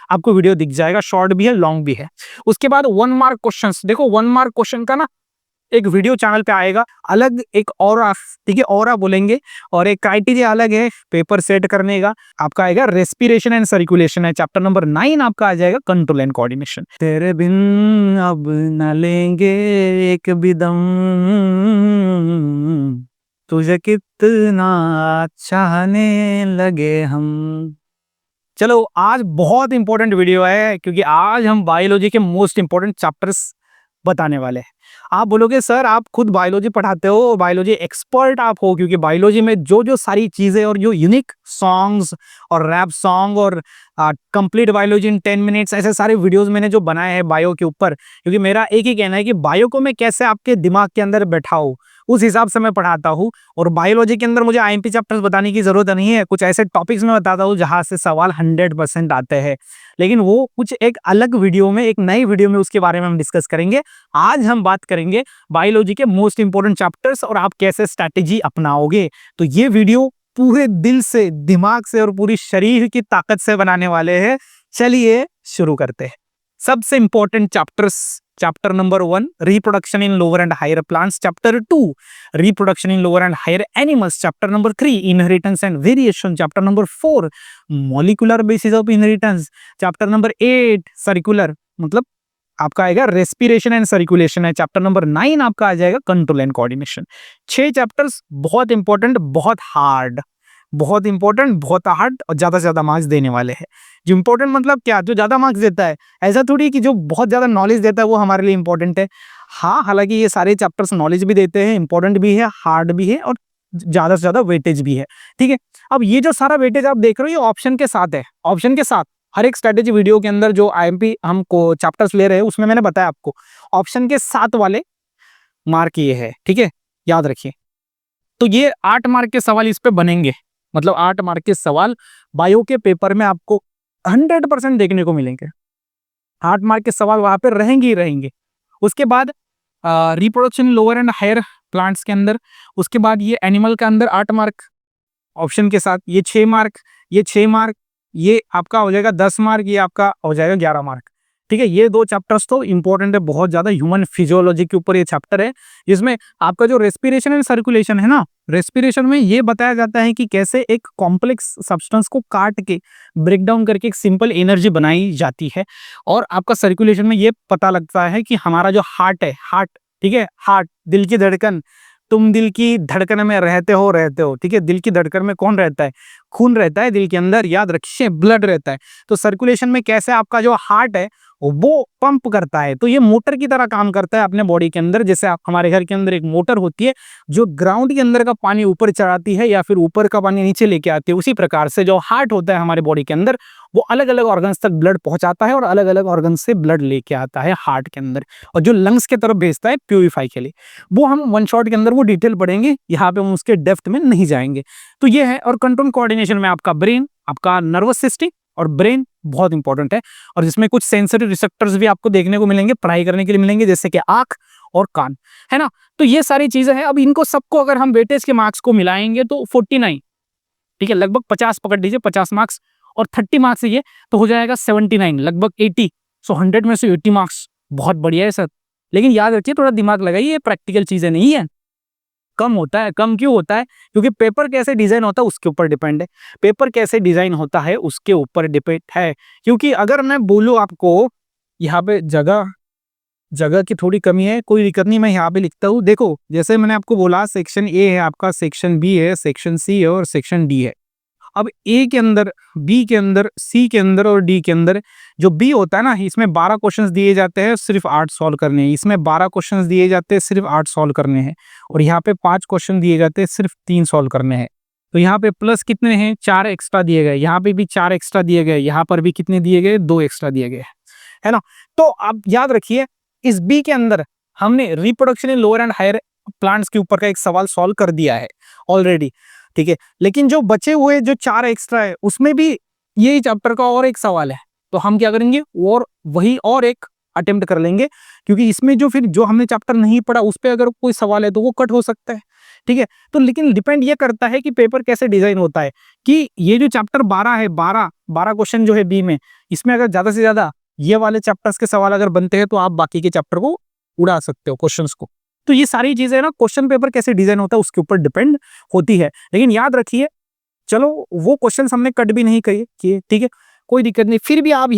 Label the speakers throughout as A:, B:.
A: आपको वीडियो दिख जाएगा, शॉर्ट भी है, लॉन्ग भी है। उसके बाद 1 मार्क क्वेश्चंस, देखो 1 मार्क क्वेश्चन का ना एक वीडियो चैनल पे आएगा, अलग एक ऑरा, ठीक है, ऑरा बोलेंगे, और एक क्राइटेरिया अलग है पेपर सेट करने का। आपका आएगा रेस्पिरेशन एंड सर्कुलेशन है, चैप्टर नंबर 9 आपका आ जाएगा कंट्रोल एंड कोऑर्डिनेशन। तेरे बिन अब न लेंगे एक भी दम, तुझे कितना चाहने लगे हम। चलो आज बहुत इंपॉर्टेंट वीडियो है, क्योंकि आज हम बायोलॉजी के मोस्ट इंपॉर्टेंट चैप्टर्स बताने वाले हैं। आप बोलोगे सर आप खुद बायोलॉजी पढ़ाते हो, बायोलॉजी एक्सपर्ट आप हो, क्योंकि बायोलॉजी में जो जो सारी चीजें और जो यूनिक सॉन्ग्स और रैप सॉन्ग और कंप्लीट बायोलॉजी इन 10 मिनट्स, ऐसे सारे वीडियोस मैंने जो बनाए हैं बायो के ऊपर, क्योंकि मेरा एक ही कहना है कि बायो को मैं कैसे आपके दिमाग के अंदर बैठाऊं, उस हिसाब से मैं पढ़ाता हूँ। और बायोलॉजी के अंदर मुझे आईएमपी चैप्टर्स बताने की जरूरत नहीं है, कुछ ऐसे टॉपिक्स में बताता हूँ जहां से सवाल 100% आते हैं, लेकिन वो कुछ एक अलग वीडियो में, एक नई वीडियो में उसके बारे में हम डिस्कस करेंगे। आज हम बात करेंगे बायोलॉजी के मोस्ट इंपोर्टेंट चैप्टर्स और आप कैसे स्ट्रैटेजी अपनाओगे। तो ये वीडियो पूरे दिल से, दिमाग से और पूरी शरीर की ताकत से बनाने वाले हैं। चलिए शुरू करते हैं। सबसे important chapters, chapter number 1 reproduction in lower and higher plants, chapter 2 reproduction in lower and higher animals, chapter number 3 inheritance and variation, chapter number 4 molecular basis of inheritance, chapter number 8 circular, मतलब आपका आएगा respiration and circulation है, chapter number 9 आपका आ जाएगा control and coordination. 6 chapters बहुत important, बहुत hard, बहुत इंपॉर्टेंट, बहुत हार्ड, और ज्यादा से ज्यादा मार्क्स देने वाले हैं। जो इंपॉर्टेंट मतलब क्या, जो ज्यादा मार्क्स देता है, ऐसा थोड़ी कि जो बहुत ज्यादा नॉलेज देता है वो हमारे लिए इंपॉर्टेंट है। हाँ, हालांकि ये सारे चैप्टर्स नॉलेज भी देते हैं, इंपॉर्टेंट भी है, हार्ड भी है, और ज्यादा से ज्यादा वेटेज भी है। ठीक है, अब ये जो सारा वेटेज आप देख रहे हो ये ऑप्शन के साथ है, ऑप्शन के साथ। हर एक स्ट्रेटेजी वीडियो के अंदर जो आईएमपी हमको चैप्टर्स ले रहे हैं उसमें मैंने बताया आपको ऑप्शन के साथ वाले मार्क ये है। ठीक है, याद रखिए। तो ये 8 मार्क के सवाल इस पे बनेंगे, मतलब 8 मार्क के सवाल बायो के पेपर में आपको 100% देखने को मिलेंगे। 8 मार्क के सवाल वहां पे रहेंगे ही रहेंगे। उसके बाद reproduction lower and higher plants के अंदर, उसके बाद ये एनिमल के अंदर 8 मार्क ऑप्शन के साथ, ये 6 मार्क, ये 6 मार्क, ये आपका हो जाएगा 10 मार्क, ये आपका हो जाएगा 11 मार्क। ठीक है, ये 2 चैप्टर्स तो इंपॉर्टेंट है बहुत ज्यादा। ह्यूमन फिजियोलॉजी के ऊपर ये चैप्टर है, जिसमें आपका जो रेस्पिरेशन एंड सर्कुलेशन है ना, रेस्पिरेशन में ये बताया जाता है कि कैसे एक कॉम्प्लेक्स सब्सटेंस को काट के ब्रेक डाउन करके एक सिंपल एनर्जी बनाई जाती है। और आपका सर्कुलेशन में ये पता लगता है कि हमारा जो हार्ट है, हार्ट, ठीक है, हार्ट, दिल की धड़कन, तुम दिल की धड़कन में रहते हो, ठीक है, दिल की धड़कन में कौन रहता है, खून रहता है दिल के अंदर, याद रखिए, ब्लड रहता है। तो सर्कुलेशन में कैसे आपका जो हार्ट है वो पंप करता है, तो ये मोटर की तरह काम करता है अपने बॉडी के अंदर। जैसे हमारे घर के अंदर एक मोटर होती है जो ग्राउंड के अंदर का पानी ऊपर चढ़ाती है या फिर ऊपर का पानी नीचे लेके आती है, उसी प्रकार से जो हार्ट होता है हमारे बॉडी के अंदर, वो अलग अलग ऑर्गन्स तक ब्लड पहुंचाता है और अलग अलग ऑर्गन से ब्लड लेके आता है हार्ट के अंदर, और जो लंग्स के तरफ भेजता है प्यूरिफाई के लिए। वो हम वन शॉट के अंदर वो डिटेल पढ़ेंगे, यहाँ पे हम उसके डेप्थ में नहीं जाएंगे। तो ये है। और कंट्रोल कोऑर्डिनेशन में आपका ब्रेन, आपका नर्वस सिस्टम और ब्रेन बहुत इंपॉर्टेंट है, और जिसमें कुछ सेंसरी रिसेप्टर्स भी आपको देखने को मिलेंगे, पढ़ाई करने के लिए मिलेंगे, जैसे कि आंख और कान, है ना। तो ये सारी चीजें हैं। अब इनको सबको अगर हम वेटेज के मार्क्स को मिलाएंगे तो 49, ठीक है, लगभग 50 पकड़ लीजिए, 50 मार्क्स, और 30 मार्क्स ये तो हो जाएगा 79, लगभग 80। सो 100 में से 80 मार्क्स बहुत बढ़िया है सर। लेकिन याद रखिए, थोड़ा दिमाग लगाइए, ये प्रैक्टिकल चीजें नहीं है। कम होता है, कम क्यों होता है? क्योंकि पेपर कैसे डिजाइन होता है उसके ऊपर डिपेंड है, पेपर कैसे डिजाइन होता है उसके ऊपर डिपेंड है। क्योंकि अगर मैं बोलूं आपको यहाँ पे जगह जगह की थोड़ी कमी है, कोई दिक्कत नहीं, मैं यहाँ पे लिखता हूँ। देखो, जैसे मैंने आपको बोला सेक्शन ए है आपका, सेक्शन बी है, सेक्शन सी है और सेक्शन डी है। अब ए के अंदर, बी के अंदर, सी के अंदर और डी के अंदर, जो बी होता है ना, इसमें 12 क्वेश्चंस दिए जाते हैं, सिर्फ 8 सॉल्व करने हैं। इसमें 12 क्वेश्चंस दिए जाते हैं, सिर्फ 8 सॉल्व करने हैं। और यहाँ पे 5 क्वेश्चन दिए जाते हैं, सिर्फ 3 सॉल्व करने हैं। तो यहाँ पे प्लस कितने हैं? 4 एक्स्ट्रा दिए गए, यहाँ पे भी 4 एक्स्ट्रा दिए गए, यहाँ पर भी कितने दिए गए? 2 एक्स्ट्रा दिए गए, है ना। तो आप याद रखिए, इस बी के अंदर हमने reproduction in lower and higher plants के ऊपर का एक सवाल सॉल्व कर दिया है ऑलरेडी, ठीक है। लेकिन जो बचे हुए जो 4 एक्स्ट्रा है उसमें भी यही चैप्टर का और एक सवाल है, तो हम क्या करेंगे, और वही और एक अटेम्प्ट कर लेंगे। क्योंकि इसमें जो फिर जो हमने चैप्टर नहीं पढ़ा उस पर अगर कोई सवाल है तो वो कट हो सकता है, ठीक है। तो लेकिन डिपेंड ये करता है कि पेपर कैसे डिजाइन होता है, कि ये जो चैप्टर 12 है, 12 क्वेश्चन जो है बी में, इसमें अगर ज़्यादा से ज़्यादा ये वाले चैप्टर्स के सवाल अगर बनते हैं तो आप बाकी के चैप्टर को उड़ा सकते हो, क्वेश्चंस को। तो ये सारी चीज़ें ना क्वेश्चन पेपर कैसे डिज़ाइन होता है उसके ऊपर डिपेंड होती है। लेकिन याद रखिए, चलो वो क्वेश्चंस हमने कट भी नहीं किए, ठीक है, कोई दिक्कत नहीं। फिर भी आप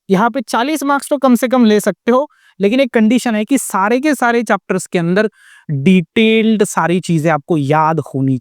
A: यहाँ पे 40 मार्क्स तो कम से कम ले सकते हो, लेकिन एक कंडीशन है कि सारे के सारे चैप्टर्स के अंदर डिटेल्ड सारी चीज़ें आपको याद होनी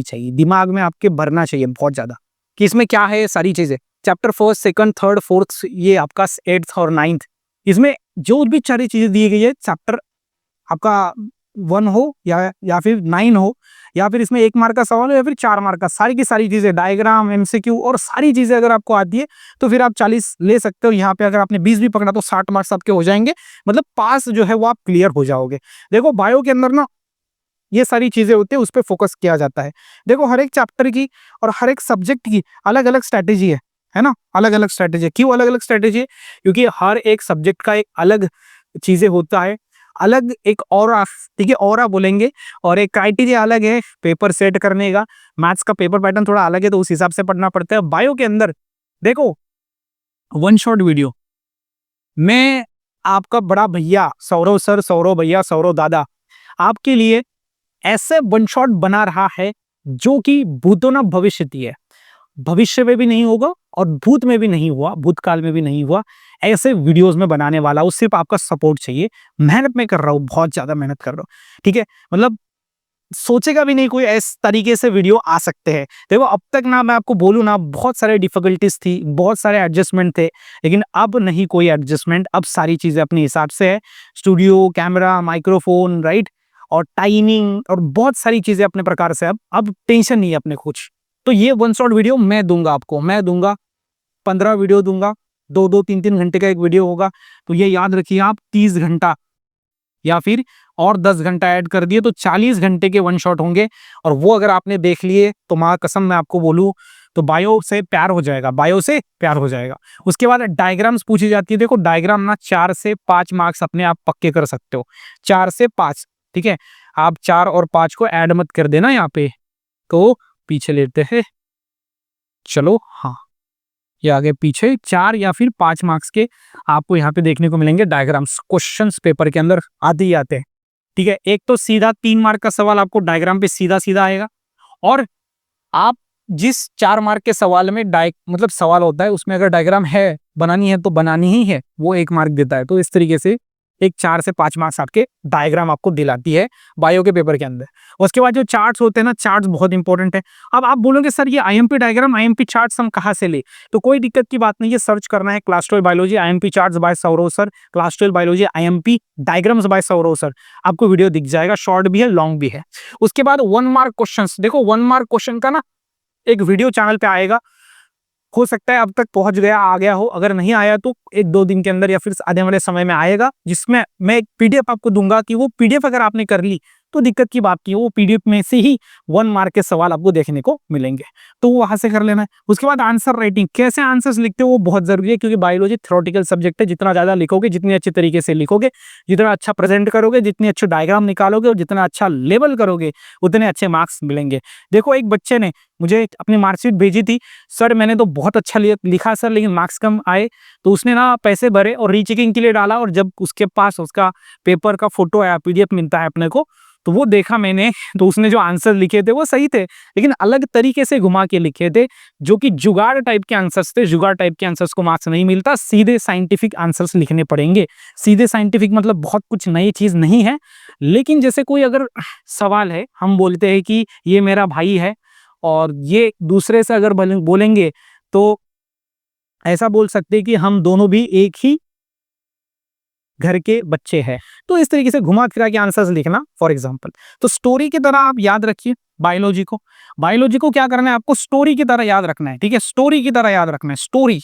A: चाहिए, दिमाग में आपके भरना चाहिए बहुत ज़्यादा कि इसमें क्या है। सारी चीज़ें chapter first, second, third, fourth, ये आपका 8th और 9th, इसमें जो भी सारी चीज़ें दी गई है, चैप्टर आपका 1 हो या फिर 9 हो, या फिर इसमें 1 मार्क का सवाल हो या फिर 4 मार्क का, सारी की सारी चीज़ें, डायग्राम, एमसीक्यू और सारी चीज़ें अगर आपको आती है तो फिर आप 40 ले सकते हो। यहाँ पे अगर आपने 20 भी पकड़ा तो 60 मार्क्स आपके हो जाएंगे, मतलब पास जो है वो आप क्लियर हो जाओगे। देखो बायो के अंदर ना ये सारी चीज़ें होती है, उस पर फोकस किया जाता है। देखो हर एक चैप्टर की और हर एक सब्जेक्ट की अलग अलग स्ट्रैटेजी है ना, अलग अलग स्ट्रैटेजी है। क्यों अलग अलग स्ट्रैटेजी है? क्योंकि हर एक सब्जेक्ट का एक अलग चीज़ें होता है, अलग एक ऑरा, ठीक है, ऑरा बोलेंगे, और एक क्राइटेरिया अलग है पेपर सेट करने का। मैथ्स का पेपर पैटर्न थोड़ा अलग है तो उस हिसाब से पढ़ना पड़ता है। बायो के अंदर देखो वन शॉट वीडियो, मैं आपका बड़ा भैया सौरव सर, सौरव भैया, सौरव दादा आपके लिए ऐसे वन शॉट बना रहा है जो कि भूतो न भविष्यति है, भविष्य में भी नहीं होगा और भूत में भी नहीं हुआ, भूतकाल में भी नहीं हुआ, ऐसे वीडियोस में बनाने वाला हूं। सिर्फ आपका सपोर्ट चाहिए। मेहनत में कर रहा हूं, बहुत ज्यादा मेहनत कर रहा हूं, ठीक है, मतलब सोचेगा भी नहीं कोई इस तरीके से वीडियो आ सकते हैं। देखो अब तक ना मैं आपको बोलूं ना, बहुत सारे डिफिकल्टीज थी, बहुत सारे एडजस्टमेंट थे, लेकिन अब नहीं कोई एडजस्टमेंट, अब सारी चीजें अपने हिसाब से है। स्टूडियो, कैमरा, माइक्रोफोन, राइट, और टाइमिंग और बहुत सारी चीजें अपने प्रकार से, अब टेंशन नहीं है अपने कुछ। तो ये वन शॉट वीडियो मैं दूंगा आपको, मैं दूंगा 15 वीडियो दूंगा, 2-2, 3-3 घंटे का एक वीडियो होगा। तो ये याद रखिए आप, 30 घंटा या फिर और 10 घंटा ऐड कर दिए तो 40 घंटे के वन शॉट होंगे। और वो अगर आपने देख लिए तो मां कसम मैं आपको बोलूं तो बायो से प्यार हो जाएगा, बायो से प्यार हो जाएगा। उसके बाद डायग्राम्स पूछी जाती है। देखो डायग्राम ना 4 से 5 मार्क्स अपने आप पक्के कर सकते हो, 4 से 5, ठीक है। आप 4 और 5 को ऐड मत कर देना यहाँ पे। तो पीछे लेते हैं, चलो, हाँ, ये आगे पीछे 4 या फिर 5 मार्क्स के आपको यहाँ पे देखने को मिलेंगे डायग्राम्स, क्वेश्चंस पेपर के अंदर आते ही आते हैं, ठीक है। एक तो सीधा 3 मार्क का सवाल आपको डायग्राम पे सीधा सीधा आएगा, और आप जिस 4 मार्क के सवाल में मतलब सवाल होता है उसमें अगर डायग्राम है, बनानी है तो बनानी ही है, वो 1 मार्क देता है। तो इस तरीके से एक 4 से 5 मार्क्स आपके डायग्राम आपको दिलाती है बायो के पेपर के अंदर। उसके बाद जो चार्ट्स होते हैं ना, चार्ट्स बहुत इंपॉर्टेंट है। अब आप बोलोगे सर ये आईएमपी डायग्राम, आईएमपी चार्ट्स हम कहाँ से ले? तो कोई दिक्कत की बात नहीं है, सर्च करना है class 12 biology IMP charts by Saurav sir, class 12 biology IMP diagrams by Saurav sir, आपको वीडियो दिख जाएगा, शॉर्ट भी है, लॉन्ग भी है। उसके बाद 1 मार्क क्वेश्चंस, देखो 1 मार्क क्वेश्चन का ना एक वीडियो चैनल पे आएगा, हो सकता है अब तक पहुंच गया, आ गया हो, अगर नहीं आया तो 1-2 दिन के अंदर या फिर आने वाले समय में आएगा, जिसमें मैं एक पीडीएफ आपको दूंगा कि वो पीडीएफ अगर आपने कर ली तो दिक्कत की बात की, वो पीडीएफ में से ही 1 मार्क के सवाल आपको देखने को मिलेंगे, तो वहां से कर लेना है। उसके बाद आंसर राइटिंग, कैसे आंसर्स लिखते हो वो बहुत जरूरी है, क्योंकि बायोलॉजी थ्योरेटिकल सब्जेक्ट है। जितना ज्यादा लिखोगे, जितने अच्छे तरीके से लिखोगे, जितना अच्छा प्रेजेंट करोगे, जितने अच्छे डायग्राम निकालोगे और जितना अच्छा लेबल करोगे, उतने अच्छे मार्क्स मिलेंगे। देखो एक बच्चे ने मुझे अपनी मार्कशीट भेजी थी, सर मैंने तो बहुत अच्छा लिखा सर, लेकिन मार्क्स कम आए। तो उसने ना पैसे भरे और रीचेकिंग के लिए डाला, और जब उसके पास उसका पेपर का फोटो आया, पीडीएफ मिलता है अपने को, तो वो देखा मैंने, तो उसने जो आंसर लिखे थे वो सही थे, लेकिन अलग तरीके से घुमा के लिखे थे, जो कि जुगाड़ टाइप के आंसर्स थे। जुगाड़ टाइप के आंसर्स को मार्क्स नहीं मिलता, सीधे साइंटिफिक आंसर्स लिखने पड़ेंगे। सीधे साइंटिफिक मतलब बहुत कुछ नई चीज नहीं है, लेकिन जैसे कोई अगर सवाल है, हम बोलते हैं कि ये मेरा भाई है, और ये दूसरे से अगर बोलेंगे तो ऐसा बोल सकते हैं कि हम दोनों भी एक ही घर के बच्चे हैं। तो इस तरीके से घुमा फिरा के आंसर्स लिखना फॉर एग्जांपल। तो स्टोरी की तरह आप याद रखिए बायोलॉजी को। बायोलॉजी को क्या करना है, आपको स्टोरी की तरह याद रखना है, ठीक है, स्टोरी की तरह याद रखना है। स्टोरी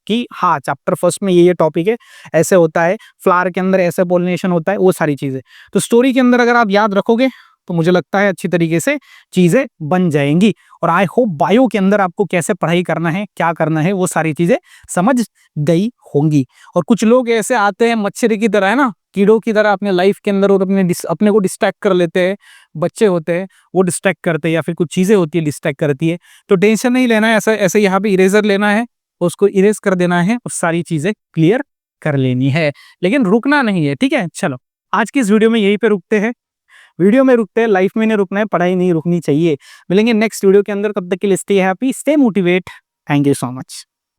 A: कि हाँ चैप्टर फर्स्ट में ये टॉपिक है, ऐसे होता है, फ्लावर के अंदर ऐसे पोलिनेशन होता है, वो सारी चीजें। तो स्टोरी के अंदर अगर आप याद रखोगे तो मुझे लगता है अच्छी तरीके से चीजें बन जाएंगी। और आई होप बायो के अंदर आपको कैसे पढ़ाई करना है, क्या करना है, वो सारी चीजें समझ गई होंगी। और कुछ लोग ऐसे आते हैं मच्छर की तरह, है ना, कीड़ों की तरह अपने लाइफ के अंदर, और अपने को डिस्ट्रैक्ट कर लेते हैं। बच्चे होते हैं वो डिस्ट्रैक्ट करते हैं, या फिर कुछ चीजें होती है डिस्ट्रैक्ट करती है। तो टेंशन नहीं लेना है, ऐसा ऐसे यहाँ पे इरेजर लेना है, उसको इरेज कर देना है और सारी चीजें क्लियर कर लेनी है, लेकिन रुकना नहीं है, ठीक है। चलो आज की इस वीडियो में यहीं पे रुकते हैं, लाइफ में नहीं रुकना है, पढ़ाई नहीं रुकनी चाहिए। मिलेंगे नेक्स्ट वीडियो के अंदर, तब तक के लिए stay happy, stay motivate. Thank you so much.